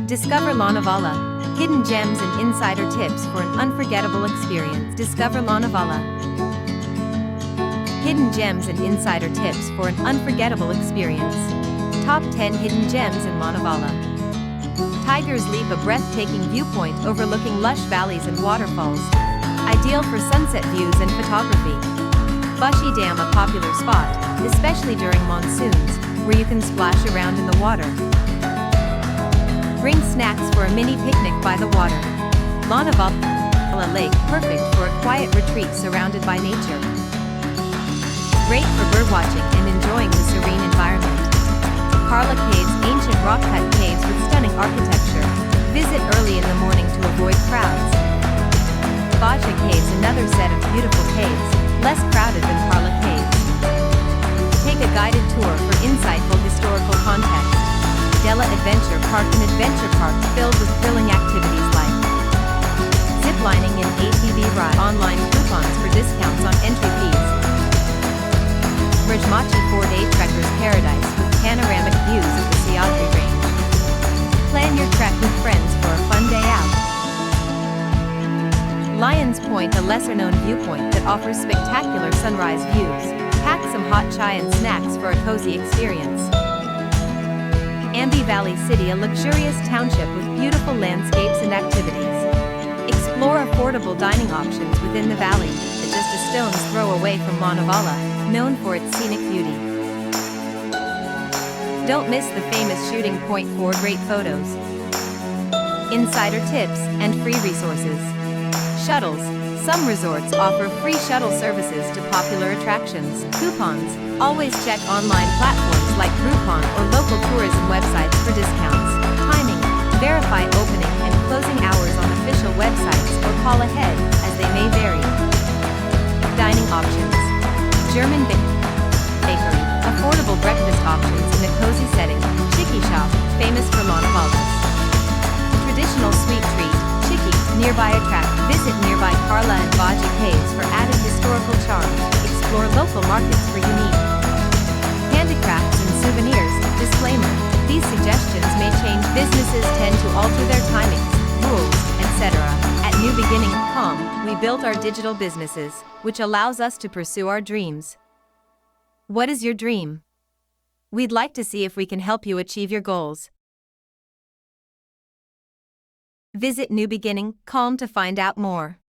Discover Lonavala, hidden gems and insider tips for an unforgettable experience. Discover Lonavala. Hidden gems and insider tips for an unforgettable experience. Top 10 hidden gems in Lonavala. Tigers Leap, a breathtaking viewpoint overlooking lush valleys and waterfalls. Ideal for sunset views and photography. Bhushi Dam, a popular spot, especially during monsoons, where you can splash around in the water. Bring snacks for a mini picnic by the water. Lonavala Lake, perfect for a quiet retreat surrounded by nature. Great for birdwatching and enjoying the serene environment. Karla Caves, ancient rock-cut caves with stunning architecture. Visit early in the morning to avoid crowds. Bhaja Caves, another set of beautiful caves, less crowded than Karla Caves. Take a guided tour for insightful historical context. Della Adventure Park, an adventure park filled with thrilling activities like ziplining and ATV ride, online coupons for discounts on entry fees. Bhaja 4-day trekker's paradise with panoramic views of the Siadri Range. Plan your trek with friends for a fun day out. Lions Point, a lesser-known viewpoint that offers spectacular sunrise views. Pack some hot chai and snacks for a cozy experience. Ambi Valley City, a luxurious township with beautiful landscapes and activities. Explore affordable dining options within the valley, at just a stone's throw away from Lonavala, known for its scenic beauty. Don't miss the famous shooting point for great photos, insider tips, and free resources. Shuttles. Some resorts offer free shuttle services to popular attractions. Coupons. Always check online platforms like Groupon or local tourism websites for discounts. Timing. Verify opening and closing hours on official websites or call ahead, as they may vary. Dining options. German bakery. Affordable breakfast options in a cozy setting. Chicky shop, famous for Lonavalas. Traditional sweet treat. Chicky, nearby attract. Visit nearby Karla and Bhaja Caves for added historical charm. Explore local markets for unique handicrafts and souvenirs. Disclaimer: these suggestions may change. Businesses tend to alter their timings, rules, etc. At New Beginning.com, we built our digital businesses, which allows us to pursue our dreams. What is your dream? We'd like to see if we can help you achieve your goals. Visit New Beginning.com to find out more.